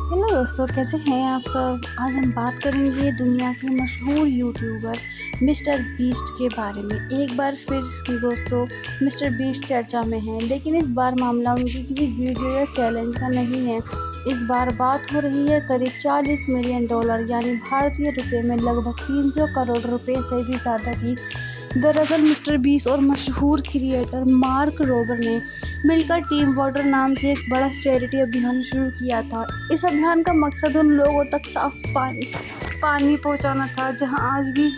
Hello दोस्तों, कैसे हैं आप सब। आज हम बात करेंगे दुनिया के मशहूर यूट्यूबर मिस्टर बीस्ट के बारे में। एक बार फिर दोस्तों मिस्टर बीस्ट चर्चा में हैं, लेकिन इस बार मामला उनकी किसी वीडियो या चैलेंज का नहीं है। इस बार बात हो रही है करीब 40 मिलियन डॉलर यानी भारतीय रुपए में लगभग 300 करोड़ रुपए से भी ज़्यादा की। दरअसल मिस्टर बीस्ट और मशहूर क्रिएटर मार्क रोबर ने मिलकर टीम वाटर नाम से एक बड़ा चैरिटी अभियान शुरू किया था। इस अभियान का मकसद उन लोगों तक साफ पानी पहुंचाना था जहां आज भी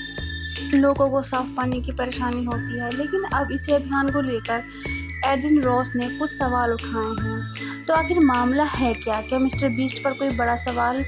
लोगों को साफ पानी की परेशानी होती है। लेकिन अब इसी अभियान को लेकर एडिन रॉस ने कुछ सवाल उठाए हैं। तो आखिर मामला है क्या मिस्टर बीस्ट पर कोई बड़ा सवाल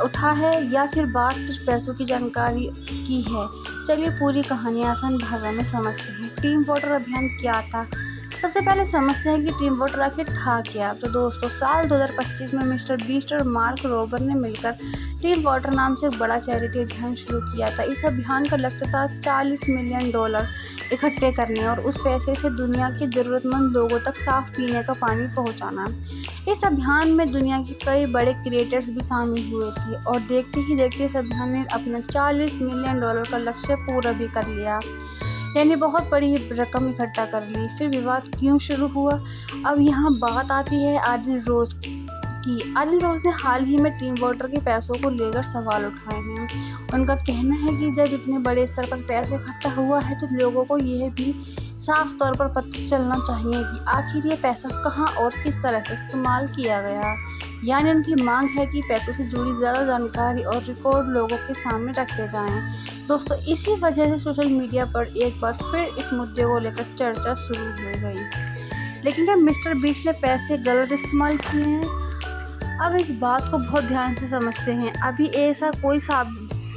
उठा है या फिर बात सिर्फ पैसों की जानकारी की है। चलिए पूरी कहानी आसान भाषा में समझते हैं। टीम वाटर अभियान क्या था, सबसे पहले समझते हैं कि टीम वाटर आखिर था क्या। तो दोस्तों साल 2025 में मिस्टर बीस्ट और मार्क रोबर ने मिलकर टीम वाटर नाम से एक बड़ा चैरिटी अभियान शुरू किया था। इस अभियान का लक्ष्य था 40 मिलियन डॉलर इकट्ठे करने और उस पैसे से दुनिया के ज़रूरतमंद लोगों तक साफ पीने का पानी पहुंचाना। इस अभियान में दुनिया के कई बड़े क्रिएटर्स भी शामिल हुए थे और देखते ही देखते इस अभियान ने अपना 40 मिलियन डॉलर का लक्ष्य पूरा भी कर लिया, यानी बहुत बड़ी रकम इकट्ठा कर ली। फिर विवाद क्यों शुरू हुआ, अब यहाँ बात आती है एडिन रॉस की। एडिन रॉस ने हाल ही में टीम वाटर के पैसों को लेकर सवाल उठाए हैं। उनका कहना है कि जब इतने बड़े स्तर पर पैसे इकट्ठा हुआ है तो लोगों को यह भी साफ तौर पर पता चलना चाहिए कि आखिर ये पैसा कहाँ और किस तरह से इस्तेमाल किया गया। यानी उनकी मांग है कि पैसों से जुड़ी ज़्यादा जानकारी और रिकॉर्ड लोगों के सामने रखे जाएं। दोस्तों इसी वजह से सोशल मीडिया पर एक बार फिर इस मुद्दे को लेकर चर्चा शुरू हो गई। लेकिन क्या मिस्टर बीस्ट ने पैसे गलत इस्तेमाल किए हैं? अब इस बात को बहुत ध्यान से समझते हैं। अभी ऐसा कोई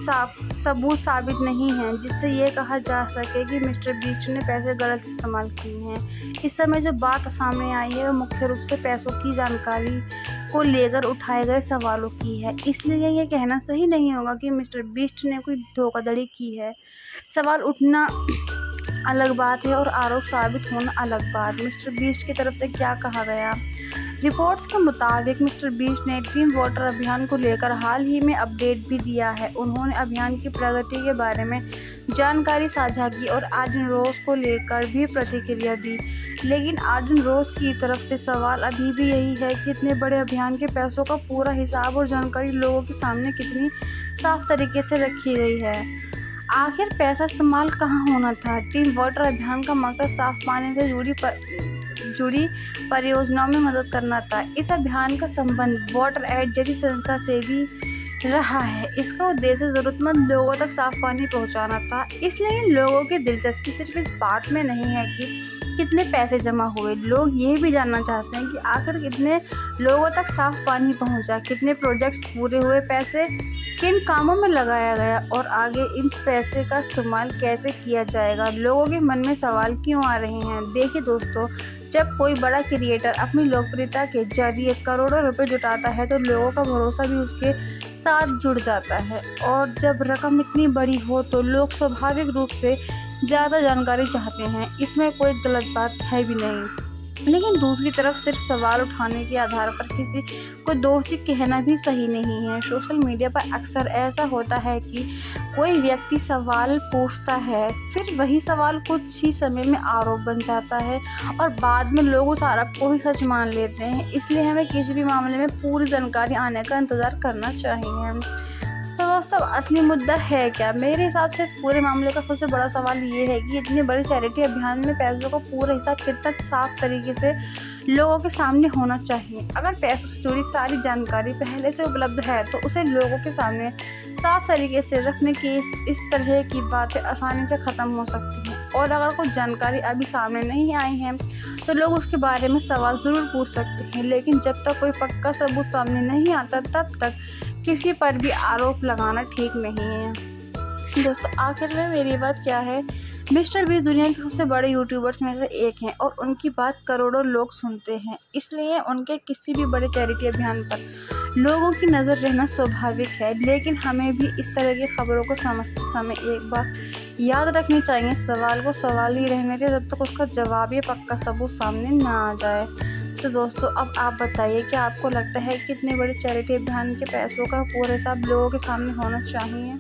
सबूत साबित नहीं है जिससे ये कहा जा सके कि मिस्टर बीस्ट ने पैसे गलत इस्तेमाल किए हैं। इस समय जो बात सामने आई है वो मुख्य रूप से पैसों की जानकारी को लेकर उठाए गए सवालों की है। इसलिए ये कहना सही नहीं होगा कि मिस्टर बीस्ट ने कोई धोखाधड़ी की है। सवाल उठना अलग बात है और आरोप साबित होना अलग बात। मिस्टर बीस्ट की तरफ से क्या कहा गया। रिपोर्ट्स के मुताबिक मिस्टर बीस्ट ने टीम वाटर अभियान को लेकर हाल ही में अपडेट भी दिया है। उन्होंने अभियान की प्रगति के बारे में जानकारी साझा की और एडिन रॉस को लेकर भी प्रतिक्रिया दी। लेकिन एडिन रॉस की तरफ से सवाल अभी भी यही है कि इतने बड़े अभियान के पैसों का पूरा हिसाब और जानकारी लोगों के सामने कितनी साफ तरीके से रखी गई है। आखिर पैसा इस्तेमाल कहाँ होना था। टीम वाटर अभियान का मकसद साफ पानी से जुड़ी परियोजनाओं में मदद करना था। इस अभियान का संबंध वाटर एड जैसी संस्था से भी रहा है। इसका उद्देश्य ज़रूरतमंद लोगों तक साफ पानी पहुंचाना था। इसलिए लोगों की दिलचस्पी सिर्फ इस बात में नहीं है कि कितने पैसे जमा हुए, लोग ये भी जानना चाहते हैं कि आखिर कितने लोगों तक साफ पानी पहुंचा, कितने प्रोजेक्ट्स पूरे हुए, पैसे किन कामों में लगाया गया और आगे इस पैसे का इस्तेमाल कैसे किया जाएगा। लोगों के मन में सवाल क्यों आ रहे हैं। देखिए दोस्तों, जब कोई बड़ा क्रिएटर अपनी लोकप्रियता के जरिए करोड़ों रुपए जुटाता है तो लोगों का भरोसा भी उसके साथ जुड़ जाता है और जब रकम इतनी बड़ी हो तो लोग स्वाभाविक रूप से ज़्यादा जानकारी चाहते हैं। इसमें कोई गलत बात है भी नहीं। लेकिन दूसरी तरफ सिर्फ सवाल उठाने के आधार पर किसी को दोषी कहना भी सही नहीं है। सोशल मीडिया पर अक्सर ऐसा होता है कि कोई व्यक्ति सवाल पूछता है, फिर वही सवाल कुछ ही समय में आरोप बन जाता है और बाद में लोग उस आरोप को ही सच मान लेते हैं। इसलिए हमें किसी भी मामले में पूरी जानकारी आने का इंतज़ार करना चाहिए। तो दोस्तों असली मुद्दा है क्या। मेरे हिसाब से इस पूरे मामले का सबसे बड़ा सवाल ये है कि इतने बड़े चैरिटी अभियान में पैसों का पूरा हिसाब कितना साफ तरीके से लोगों के सामने होना चाहिए। अगर पैसों से जुड़ी सारी जानकारी पहले से उपलब्ध है तो उसे लोगों के सामने साफ तरीके से रखने की इस तरह की बातें आसानी से ख़त्म हो सकती हैं। और अगर कोई जानकारी अभी सामने नहीं आई है तो लोग उसके बारे में सवाल ज़रूर पूछ सकते हैं। लेकिन जब तक कोई पक्का सबूत सामने नहीं आता तब तक किसी पर भी आरोप लगाना ठीक नहीं है। दोस्तों आखिर में मेरी बात क्या है, मिस्टर बीस्ट दुनिया के सबसे बड़े यूट्यूबर्स में से एक हैं और उनकी बात करोड़ों लोग सुनते हैं। इसलिए उनके किसी भी बड़े चैरिटी अभियान पर लोगों की नज़र रहना स्वाभाविक है। लेकिन हमें भी इस तरह की खबरों को समझते समय एक बात याद रखनी चाहिए, सवाल को सवाल ही रहने दें जब तक उसका जवाब या पक्का सबूत सामने ना आ जाए। तो दोस्तों अब आप बताइए कि आपको लगता है कितने बड़े चैरिटी अभियान के पैसों का पूरे सब लोगों के सामने होना चाहिए?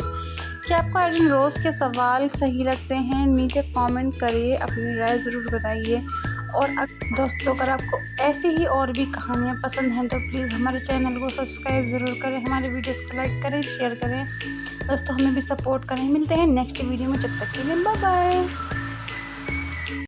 क्या आपको एडन रोज़ के सवाल सही लगते हैं? नीचे कमेंट करिए, अपनी राय ज़रूर बताइए। और दोस्तों अगर आपको ऐसी ही और भी कहानियाँ पसंद हैं तो प्लीज़ हमारे चैनल को सब्सक्राइब ज़रूर करें, हमारे वीडियोस को लाइक करें, शेयर करें। दोस्तों हमें भी सपोर्ट करें। मिलते हैं नेक्स्ट वीडियो में, जब तक के लिए बाय बाय।